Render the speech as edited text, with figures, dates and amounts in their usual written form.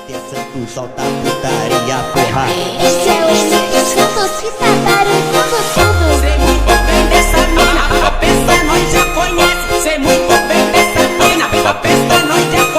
descendo, solta a putaria, porra. Esse é o Santos que tá barulhando tudo. Sei muito bem dessa mina, a peça nós já conhece. Sei muito bem dessa mina, a peça nós já conhece.